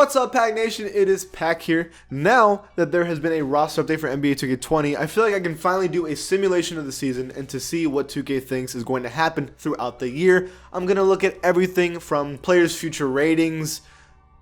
What's up, Pack Nation? It is Pack here. Now that there has been a roster update for NBA 2K20, I feel like I can finally do a simulation of the season and to see what 2K thinks is going to happen throughout the year. I'm going to look at everything from players' future ratings,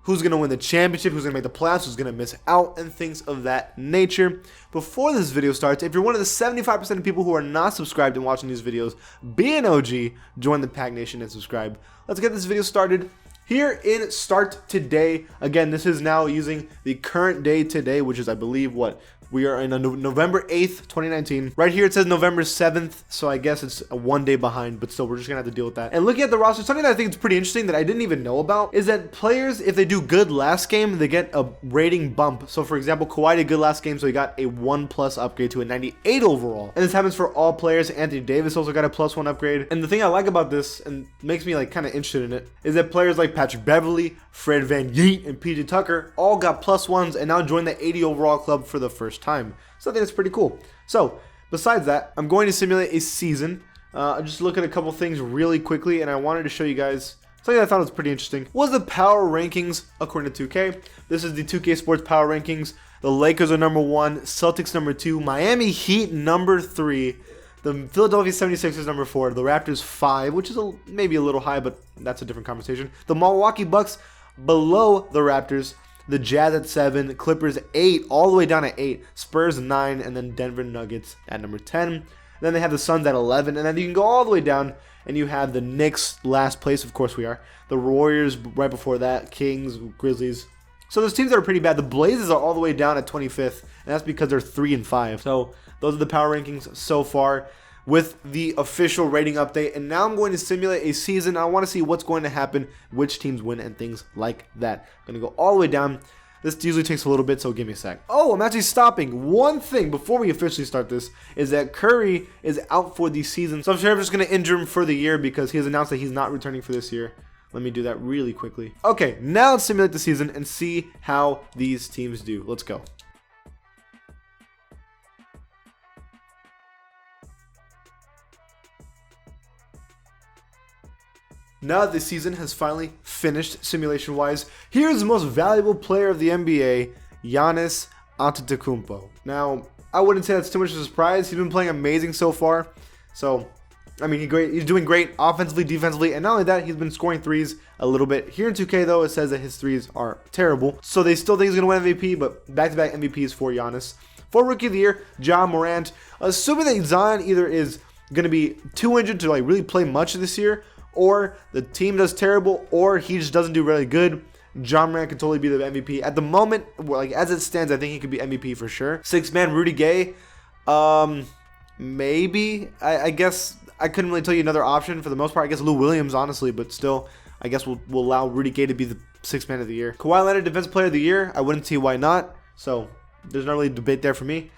who's going to win the championship, who's going to make the playoffs, who's going to miss out, and things of that nature. Before this video starts, if you're one of the 75% of people who are not subscribed and watching these videos, be an OG, join the Pack Nation and subscribe. Let's get this video started. Here in Start Today, again, this is now using the current day today, which is, I believe, what? We are in November 8th, 2019. Right here it says November 7th, so I guess it's a 1 day behind, but still, we're just going to have to deal with that. And looking at the roster, something that I think is pretty interesting that I didn't even know about is that players, if they do good last game, they get a rating bump. So, for example, Kawhi did good last game, so he got a 1+ upgrade to a 98 overall. And this happens for all players. Anthony Davis also got a +1 upgrade. And the thing I like about this, and makes me like kind of interested in it, is that players like Patrick Beverley, Fred VanVleet, and PJ Tucker all got +1s and now joined the 80 overall club for the first time. So I think that's pretty cool. So besides that, I'm going to simulate a season. Just look at a couple things really quickly, and I wanted to show you guys something I thought was pretty interesting. Was the power rankings according to 2K. This is the 2K Sports power rankings. The Lakers are number 1, Celtics number 2, Miami Heat number 3, the Philadelphia 76ers number 4, the Raptors 5, which is maybe a little high, but that's a different conversation. The Milwaukee Bucks below the Raptors, the Jazz at 7, Clippers 8, all the way down at 8, Spurs 9, and then Denver Nuggets at number 10. Then they have the Suns at 11, and then you can go all the way down, and you have the Knicks last place, of course we are, the Warriors right before that, Kings, Grizzlies. So those teams that are pretty bad. The Blazers are all the way down at 25th, and that's because they're 3 and 5. So those are the power rankings so far with the official rating update. And now I'm going to simulate a season. I want to see what's going to happen, which teams win, and things like that. I'm going to go all the way down. This usually takes a little bit, so give me a sec. Oh, I'm actually stopping. One thing before we officially start this is that Curry is out for the season. So I'm sure I'm just going to injure him for the year because he has announced that he's not returning for this year. Let me do that really quickly. Okay, now let's simulate the season and see how these teams do. Let's go. Now that the season has finally finished simulation-wise, here's the most valuable player of the NBA, Giannis Antetokounmpo. Now, I wouldn't say that's too much of a surprise. He's been playing amazing so far. So, I mean, he's doing great offensively, defensively, and not only that, he's been scoring threes a little bit. Here in 2K, though, it says that his threes are terrible. So they still think he's going to win MVP, but back-to-back MVPs for Giannis. For Rookie of the Year, Ja Morant. Assuming that Zion either is going to be too injured to like really play much this year, or the team does terrible, or he just doesn't do really good, Ja Morant could totally be the MVP. At the moment, like as it stands, I think he could be MVP for sure. 6-man Rudy Gay, maybe. I guess I couldn't really tell you another option for the most part. I guess Lou Williams, honestly, but still, I guess we'll allow Rudy Gay to be the 6-man of the year. Kawhi Leonard, Defensive Player of the Year. I wouldn't see why not. So there's not really a debate there for me.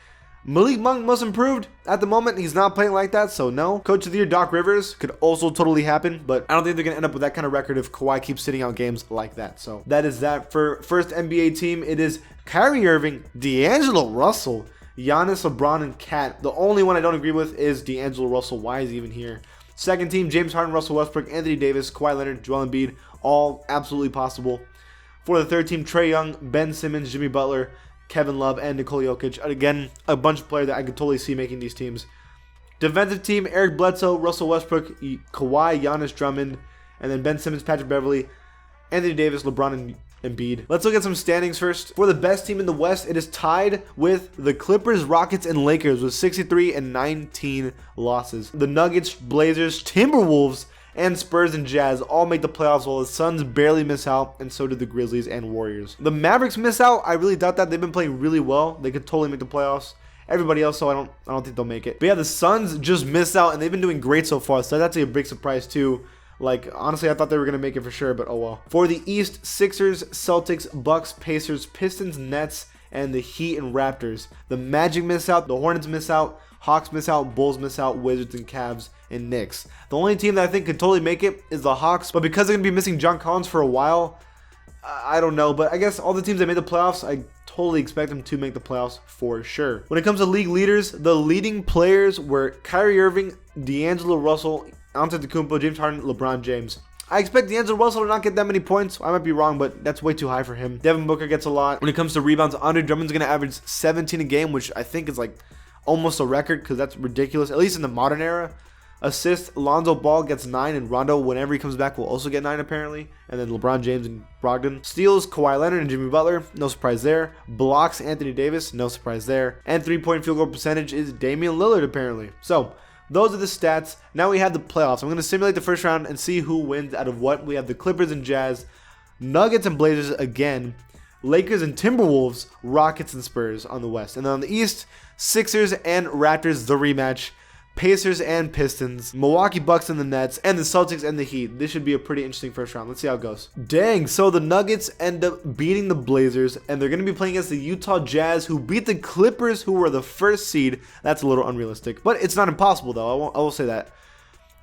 Malik Monk most improved. At the moment, he's not playing like that, so no. Coach of the Year, Doc Rivers, could also totally happen, but I don't think they're going to end up with that kind of record if Kawhi keeps sitting out games like that. So that is that. For first NBA team, it is Kyrie Irving, D'Angelo Russell, Giannis, LeBron, and Kat. The only one I don't agree with is D'Angelo Russell. Why is he even here? Second team, James Harden, Russell Westbrook, Anthony Davis, Kawhi Leonard, Joel Embiid, all absolutely possible. For the third team, Trae Young, Ben Simmons, Jimmy Butler, Kevin Love, and Nikola Jokic. Again, a bunch of players that I could totally see making these teams. Defensive team, Eric Bledsoe, Russell Westbrook, Kawhi, Giannis, Drummond, and then Ben Simmons, Patrick Beverley, Anthony Davis, LeBron, and Embiid. Let's look at some standings first. For the best team in the West, it is tied with the Clippers, Rockets, and Lakers with 63 and 19 losses. The Nuggets, Blazers, Timberwolves, and Spurs and Jazz all make the playoffs while the Suns barely miss out, and so did the Grizzlies and Warriors. The Mavericks miss out. I really doubt that. They've been playing really well. They could totally make the playoffs. Everybody else, so I don't think they'll make it. But yeah, the Suns just miss out, and they've been doing great so far, so that's a big surprise too. Like, honestly, I thought they were going to make it for sure, but oh well. For the East, Sixers, Celtics, Bucks, Pacers, Pistons, Nets, and the Heat and Raptors. The Magic miss out, the Hornets miss out, Hawks miss out, Bulls miss out, Wizards and Cavs, and Knicks. The only team that I think could totally make it is the Hawks, but because they're going to be missing John Collins for a while, I don't know. But I guess all the teams that made the playoffs, I totally expect them to make the playoffs for sure. When it comes to league leaders, the leading players were Kyrie Irving, D'Angelo Russell, Antetokounmpo, James Harden, LeBron James. I expect D'Angelo Russell to not get that many points. I might be wrong, but that's way too high for him. Devin Booker gets a lot. When it comes to rebounds, Andre Drummond's going to average 17 a game, which I think is like almost a record because that's ridiculous, at least in the modern era. Assists, Lonzo Ball gets 9, and Rondo, whenever he comes back, will also get 9 apparently. And then LeBron James and Brogdon. Steals, Kawhi Leonard and Jimmy Butler, no surprise there. Blocks, Anthony Davis, no surprise there. And 3-point field goal percentage is Damian Lillard apparently. So those are the stats. Now we have the playoffs. I'm going to simulate the first round and see who wins out of what. We have the Clippers and Jazz, Nuggets and Blazers again, Lakers and Timberwolves, Rockets and Spurs on the West. And then on the East, Sixers and Raptors, the rematch. Pacers and Pistons, Milwaukee Bucks and the Nets, and the Celtics and the Heat. This should be a pretty interesting first round. Let's see how it goes. Dang, so the Nuggets end up beating the Blazers, and they're going to be playing against the Utah Jazz, who beat the Clippers, who were the first seed. That's a little unrealistic, but it's not impossible, though. I will say that.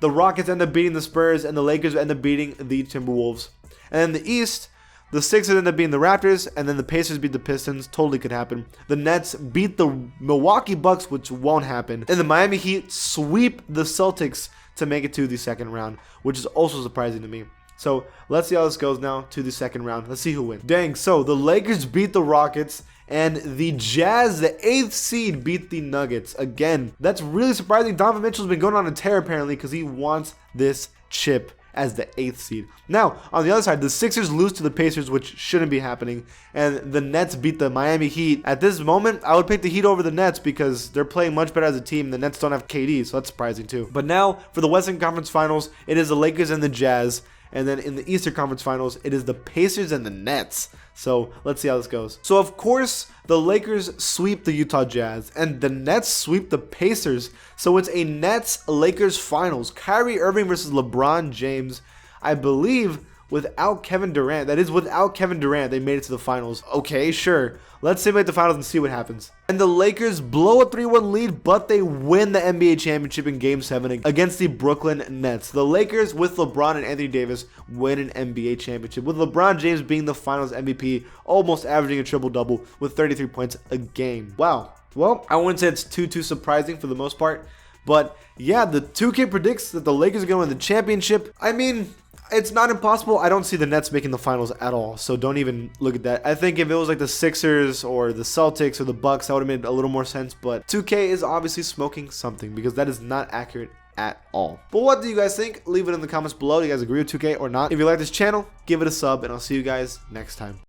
The Rockets end up beating the Spurs, and the Lakers end up beating the Timberwolves. And in the East, the Sixers end up beating the Raptors, and then the Pacers beat the Pistons. Totally could happen. The Nets beat the Milwaukee Bucks, which won't happen. And the Miami Heat sweep the Celtics to make it to the second round, which is also surprising to me. So let's see how this goes now to the second round. Let's see who wins. Dang, so the Lakers beat the Rockets, and the Jazz, the 8th seed, beat the Nuggets. Again, that's really surprising. Donovan Mitchell's been going on a tear apparently because he wants this chip as the 8th seed. Now, on the other side, the Sixers lose to the Pacers, which shouldn't be happening, and the Nets beat the Miami Heat. At this moment, I would pick the Heat over the Nets because they're playing much better as a team. The Nets don't have KD, so that's surprising too. But now, for the Western Conference Finals, it is the Lakers and the Jazz, and then in the Eastern Conference Finals, it is the Pacers and the Nets. So let's see how this goes. So of course, the Lakers sweep the Utah Jazz, and the Nets sweep the Pacers. So it's a Nets-Lakers Finals. Kyrie Irving versus LeBron James. I believe without Kevin Durant. That is, without Kevin Durant, they made it to the finals. Okay, sure. Let's simulate the finals and see what happens. And the Lakers blow a 3-1 lead, but they win the NBA championship in Game 7 against the Brooklyn Nets. The Lakers, with LeBron and Anthony Davis, win an NBA championship, with LeBron James being the finals MVP, almost averaging a triple-double with 33 points a game. Wow. Well, I wouldn't say it's too surprising for the most part, but yeah, the 2K predicts that the Lakers are going to win the championship. I mean, it's not impossible. I don't see the Nets making the finals at all, so don't even look at that. I think if it was like the Sixers or the Celtics or the Bucks, that would have made a little more sense, but 2K is obviously smoking something because that is not accurate at all. But what do you guys think? Leave it in the comments below. Do you guys agree with 2K or not? If you like this channel, give it a sub, and I'll see you guys next time.